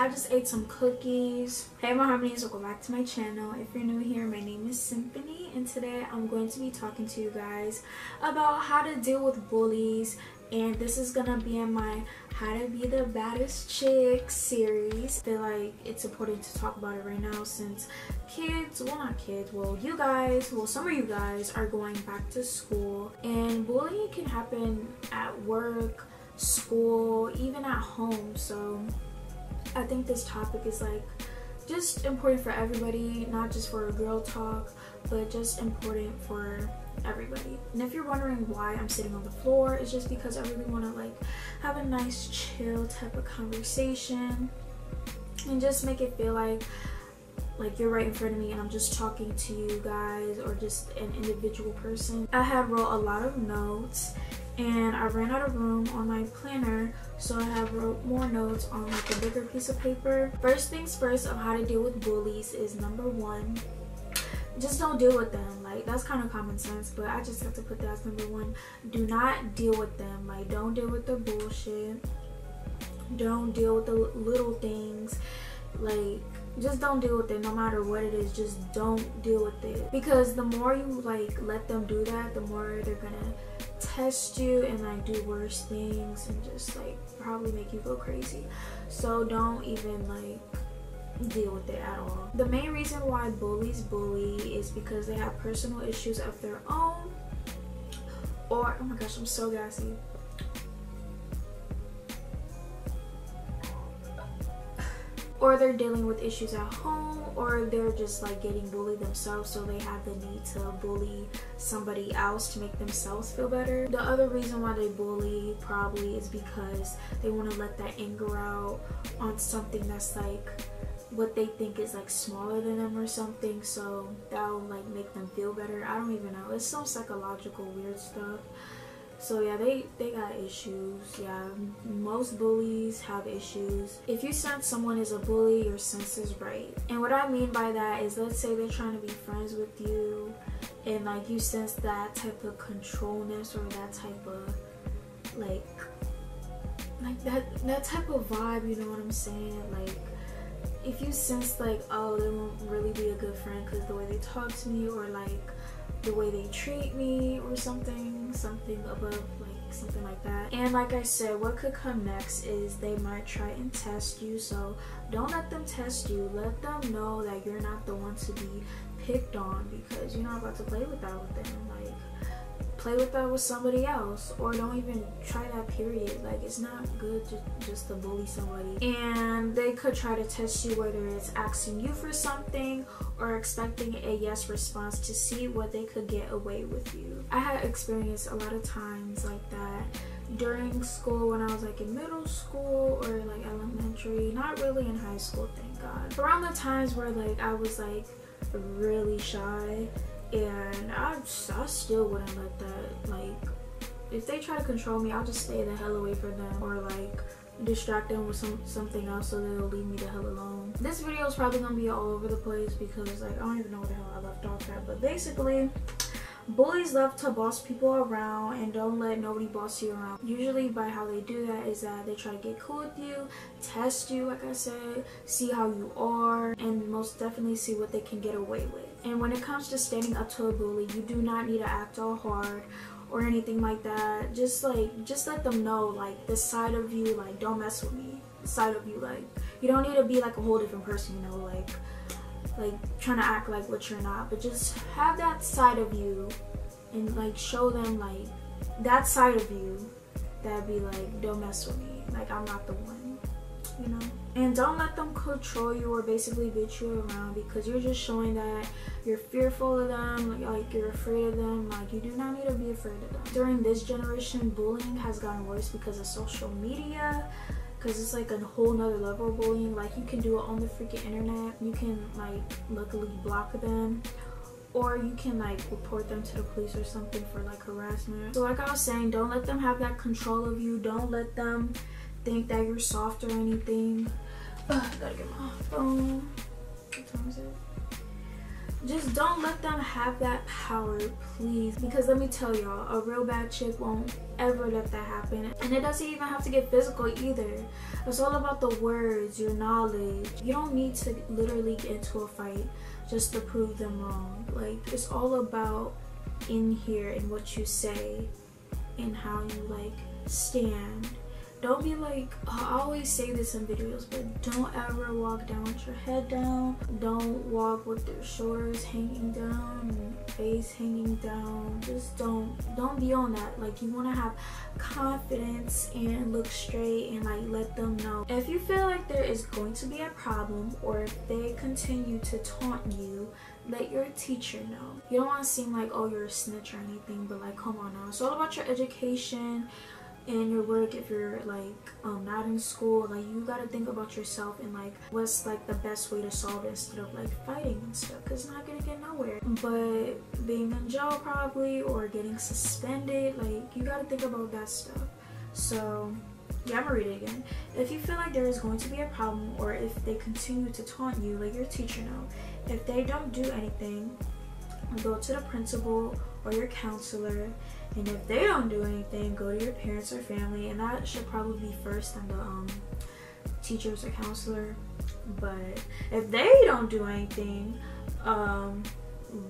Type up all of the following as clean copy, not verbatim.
I just ate some cookies. Hey my harmonies, welcome back to my channel. If you're new here, my name is Symphony, and today I'm going to be talking to you guys about how to deal with bullies. And this is gonna be in my How to Be the Baddest Chick series. I feel like it's important to talk about it right now since kids, well not kids, well you guys, well some of you guys are going back to school, and bullying can happen at work, school, even at home. So I think this topic is like just important for everybody, not just for girl talk, but just important for everybody. And if you're wondering why I'm sitting on the floor, it's just because I really want to like have a nice chill type of conversation and just make it feel like you're right in front of me and I'm just talking to you guys or just an individual person. I had wrote a lot of notes and I ran out of room on my planner, so I have wrote more notes on like a bigger piece of paper. First things first of how to deal with bullies is number one, just don't deal with them. Like that's kind of common sense, but I just have to put that as number one. Do not deal with them. Like don't deal with their bullshit, don't deal with the little things. Like just don't deal with it, no matter what it is. Just don't deal with it, because the more you like let them do that, the more they're gonna test you and like do worse things and just like probably make you go crazy. So don't even like deal with it at all. The main reason why bullies bully is because they have personal issues of their own, or oh my gosh, I'm so gassy, or they're dealing with issues at home, or they're just like getting bullied themselves, so they have the need to bully somebody else to make themselves feel better. The other reason why they bully probably is because they want to let that anger out on something that's like what they think is like smaller than them or something, so that'll like make them feel better. I don't even know, it's some psychological weird stuff. So yeah, they got issues. Yeah, most bullies have issues. If you sense someone is a bully, your sense is right. And what I mean by that is, let's say they're trying to be friends with you and like you sense that type of controlness or that type of like that type of vibe, you know what I'm saying? Like if you sense like, oh, they won't really be a good friend because the way they talk to me, or like the way they treat me, or something above, like something like that. And like I said, what could come next is they might try and test you. So don't let them test you. Let them know that you're not the one to be picked on, because you're not about to play with that with them. Like play with that with somebody else, or don't even try that, period. Like it's not good just to bully somebody. And they could try to test you, whether it's asking you for something or expecting a yes response to see what they could get away with you. I had experienced a lot of times like that during school, when I was like in middle school or like elementary, not really in high school, thank God. Around the times where like I was like really shy, and I still wouldn't let that, like if they try to control me, I'll just stay the hell away from them, or like distract them with something else so they'll leave me the hell alone. This video is probably gonna be all over the place because like I don't even know where the hell I left off at, but basically bullies love to boss people around, and don't let nobody boss you around. Usually by how they do that is that they try to get cool with you, test you, like I said, see how you are, and most definitely see what they can get away with. And when it comes to standing up to a bully, you do not need to act all hard or anything like that. Just let them know like the side of you, like don't mess with me, the side of you. Like you don't need to be like a whole different person, you know, like trying to act like what you're not, but just have that side of you and like show them like that side of you that be like, don't mess with me, like I'm not the one, you know. And don't let them control you or basically bitch you around, because you're just showing that you're fearful of them, like you're afraid of them. Like you do not need to be afraid of them. During this generation, bullying has gotten worse because of social media, because it's like a whole nother level of bullying. Like you can do it on the freaking internet. You can like luckily block them, or you can like report them to the police or something for like harassment. So like I was saying, don't let them have that control of you. Don't let them think that you're soft or anything. I gotta get my phone. What time is it? Just don't let them have that power, please. Because let me tell y'all, a real bad chick won't ever let that happen. And it doesn't even have to get physical either. It's all about the words, your knowledge. You don't need to literally get into a fight just to prove them wrong. Like, it's all about in here and what you say and how you like stand. Don't be like, I always say this in videos, but don't ever walk down with your head down. Don't walk with your shoulders hanging down and face hanging down. Just don't be on that. Like, you want to have confidence and look straight and like let them know. If you feel like there is going to be a problem, or if they continue to taunt you, let your teacher know. You don't want to seem like, oh, you're a snitch or anything, but like, come on now. It's all about your education and your work. If you're like not in school, like, you got to think about yourself and like what's like the best way to solve it instead of like fighting and stuff, because it's not gonna get nowhere. But being in jail probably, or getting suspended, like, you got to think about that stuff. So yeah, I'm gonna read it again. If you feel like there is going to be a problem, or if they continue to taunt you, let your teacher know. If they don't do anything, go to the principal or your counselor. And if they don't do anything, go to your parents or family, and that should probably be first on the teachers or counselor. But if they don't do anything,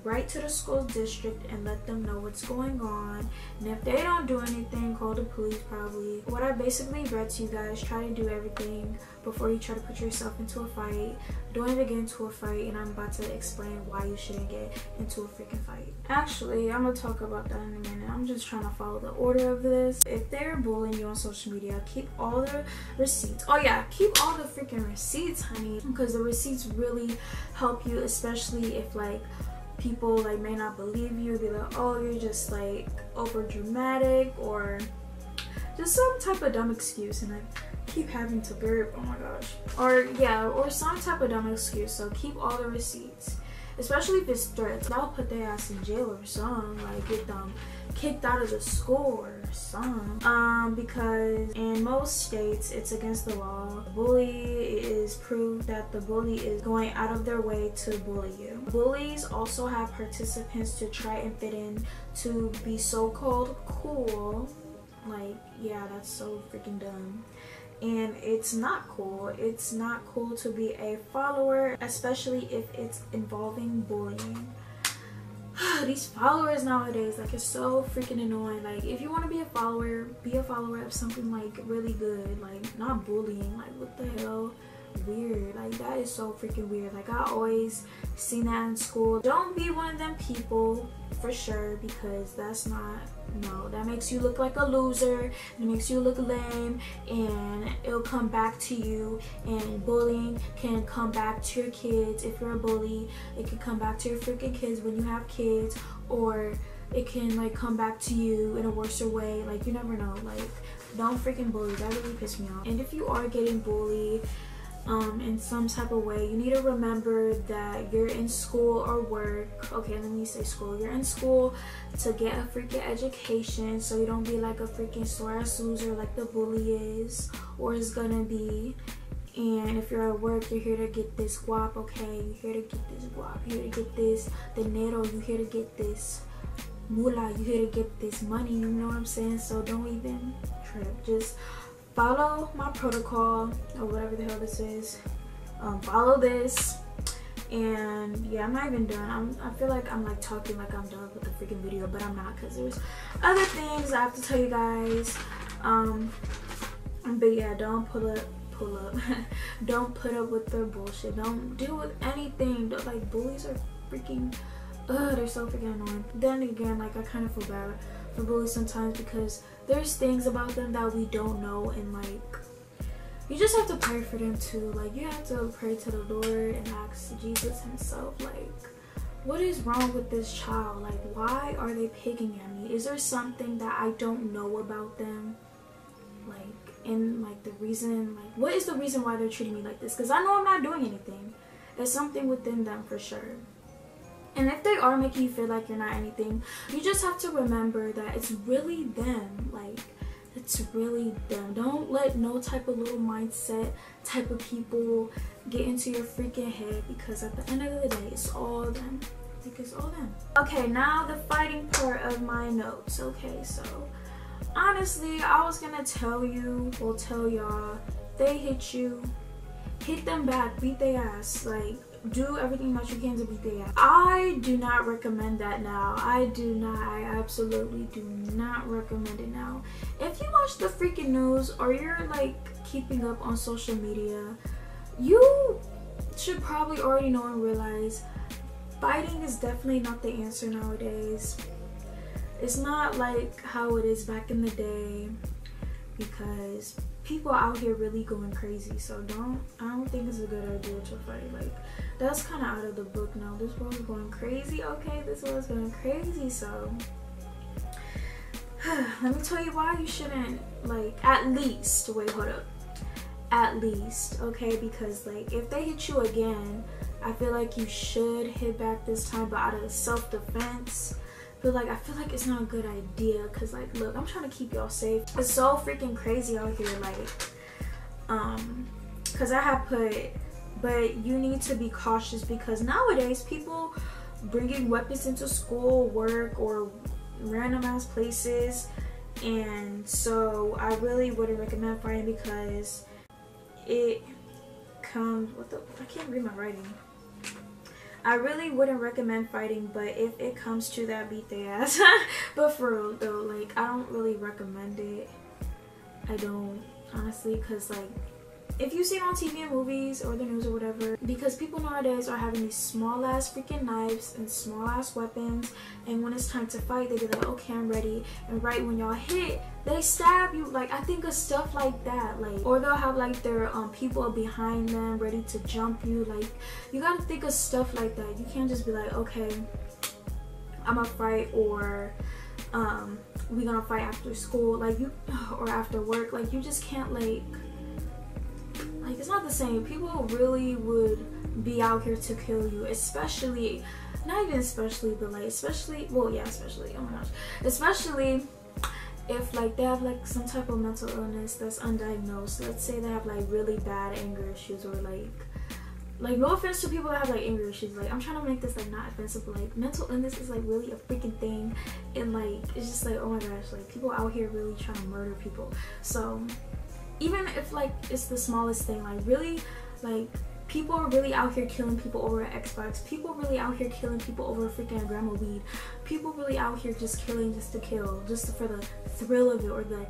write to the school district and let them know what's going on. And if they don't do anything, call the police probably. What I basically read to you guys, try to do everything before you try to put yourself into a fight. Don't even get into a fight, and I'm about to explain why you shouldn't get into a freaking fight. Actually, I'm gonna talk about that in a minute. I'm just trying to follow the order of this. If they're bullying you on social media, keep all the receipts. Oh yeah, keep all the freaking receipts, honey, because the receipts really help you, especially if like people like may not believe you, be like, oh, you're just like over dramatic, or just some type of dumb excuse, and I keep having to burp, oh my gosh, or yeah, or some type of dumb excuse. So keep all the receipts, especially if it's threats. That'll put their ass in jail or something, like get them kicked out of the school or something. Because in most states it's against the law. The bully is proof that the bully is going out of their way to bully you. Bullies also have participants to try and fit in to be so-called cool. Like, yeah, that's so freaking dumb. And it's not cool. It's not cool to be a follower, especially if it's involving bullying. These followers nowadays, like, it's so freaking annoying. Like, if you want to be a follower of something like really good, like not bullying. Like, what the hell? Weird. Like, that is so freaking weird. Like, I always seen that in school. Don't be one of them people, for sure, because that's not, no, that makes you look like a loser, it makes you look lame, and it'll come back to you. And bullying can come back to your kids. If you're a bully, it can come back to your freaking kids when you have kids, or it can like come back to you in a worse way. Like, you never know. Like, don't freaking bully. That really pissed me off. And if you are getting bullied in some type of way, you need to remember that you're in school or work. Okay, let me say school. You're in school to get a freaking education, so you don't be like a freaking sore-ass loser like the bully is or is gonna be. And if you're at work, you're here to get this guap, okay? You're here to get this guap. You're here to get this dinero. You're here to get this moolah. You're here to get this money. You know what I'm saying? So don't even trip. Just follow my protocol, or whatever the hell this is. Follow this. And yeah, I'm not even done. I feel like I'm like talking like I'm done with the freaking video, but I'm not, because there's other things I have to tell you guys. But yeah, don't don't put up with their bullshit. Don't deal with anything. Like, bullies are freaking, they're so freaking annoying. Then again, like, I kind of feel bad for bullies sometimes, because there's things about them that we don't know, and like, you just have to pray for them too. Like, you have to pray to the Lord and ask Jesus himself, like, what is wrong with this child? Like, why are they picking at me? Is there something that I don't know about them? Like, and like the reason, like, what is the reason why they're treating me like this? Because I know I'm not doing anything. There's something within them for sure. And if they are making you feel like you're not anything, you just have to remember that it's really them. Like, it's really them. Don't let no type of little mindset type of people get into your freaking head, because at the end of the day, it's all them. I think it's all done. Okay, now the fighting part of my notes. Okay, so honestly, I was gonna tell y'all, they hit you, hit them back, beat their ass. Like, do everything that you can to beat their ass. I do not recommend that now. I absolutely do not recommend it now. If you watch the freaking news or you're like keeping up on social media, you should probably already know and realize fighting is definitely not the answer nowadays. It's not like how it is back in the day, because people out here really going crazy. So I don't think it's a good idea to fight. Like, that's kind of out of the book now. This world's going crazy. Okay, this world's going crazy. So let me tell you why you shouldn't, like, at least, wait, hold up, at least, okay? Because like, if they hit you again, I feel like you should hit back this time, but out of self-defense. But like, I feel like it's not a good idea, because like, look, I'm trying to keep y'all safe. It's so freaking crazy out here, like, because I have put, but you need to be cautious, because nowadays people bringing weapons into school, work, or random ass places. And so I really wouldn't recommend fighting, because it comes, I can't read my writing. I really wouldn't recommend fighting, but if it comes to that, beat their ass. But for real though, like, I don't really recommend it. I don't, honestly, because like, if you see it on TV and movies or the news or whatever, because people nowadays are having these small ass freaking knives and small ass weapons, and when it's time to fight, they be like, okay, I'm ready, and right when y'all hit, they stab you. Like, I think of stuff like that, like, or they'll have like their people behind them ready to jump you. Like, you gotta think of stuff like that. You can't just be like, okay, I'm gonna fight, or we gonna fight after school, like, you, or after work. Like, you just can't, like, it's not the same. People really would be out here to kill you, especially, not even especially, but like, especially, well, yeah, especially, oh my gosh, especially if like they have like some type of mental illness that's undiagnosed. Let's say they have like really bad anger issues, or like no offense to people that have like anger issues, like, I'm trying to make this like not offensive, but like, mental illness is like really a freaking thing, and like, it's just like, oh my gosh, like, people out here really trying to murder people. So even if like it's the smallest thing, like, really, like, people are really out here killing people over an Xbox. People really out here killing people over freaking grandma weed. People really out here just killing just to kill, just for the thrill of it, or the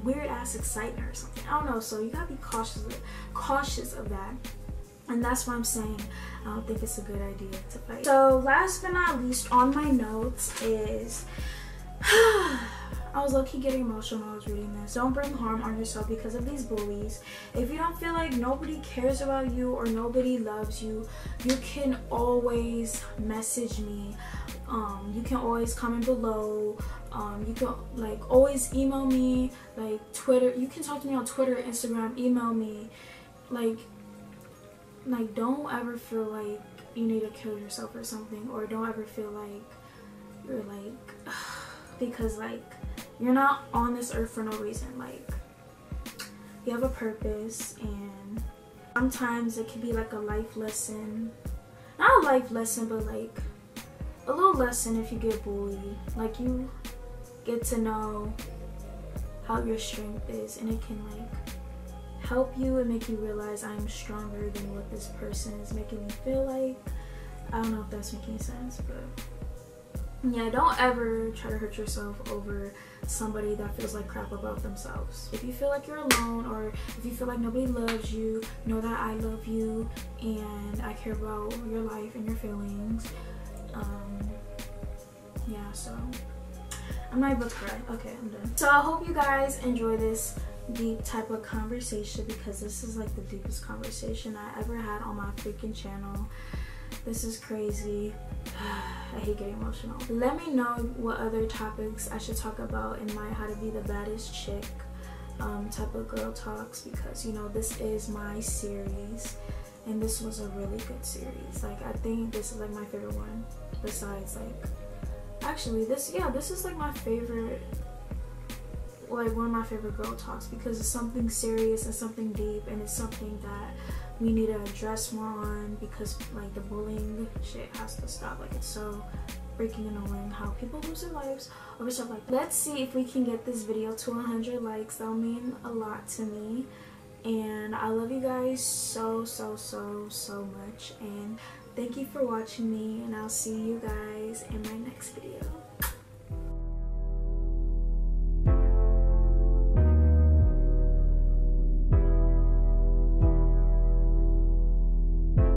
weird ass excitement or something. I don't know. So you gotta be cautious of that. And that's why I'm saying I don't think it's a good idea to fight. So last but not least on my notes is I was low-key getting emotional when I was reading this. Don't bring harm on yourself because of these bullies. If you don't feel like nobody cares about you or nobody loves you, you can always message me. You can always comment below. You can like always email me, like Twitter. You can talk to me on Twitter, Instagram, email me. Like don't ever feel like you need to kill yourself or something, or don't ever feel like you're like because like you're not on this earth for no reason. Like, you have a purpose, and sometimes it can be like a life lesson. Not a life lesson, but like a little lesson if you get bullied. Like, you get to know how your strength is, and it can like help you and make you realize I'm stronger than what this person is making me feel like. I don't know if that's making sense, but yeah, don't ever try to hurt yourself over somebody that feels like crap about themselves. If you feel like you're alone, or if you feel like nobody loves you, know that I love you and I care about your life and your feelings. Yeah, so I'm not able to cry. Okay, I'm done. So I hope you guys enjoy this deep type of conversation, because this is like the deepest conversation I ever had on my freaking channel. This is crazy. I hate getting emotional. Let me know what other topics I should talk about in my how to be the baddest chick type of girl talks, because you know this is my series and this was a really good series. Like, I think this is like my favorite one, besides like, actually this, yeah, this is like my favorite like one of my favorite girl talks, because it's something serious and something deep, and it's something that we need to address more on, because like the bullying shit has to stop. Like, it's so freaking annoying how people lose their lives over stuff like that. Let's see if we can get this video to 100 likes. That'll mean a lot to me, and I love you guys so much, and thank you for watching me, and I'll see you guys in my next video.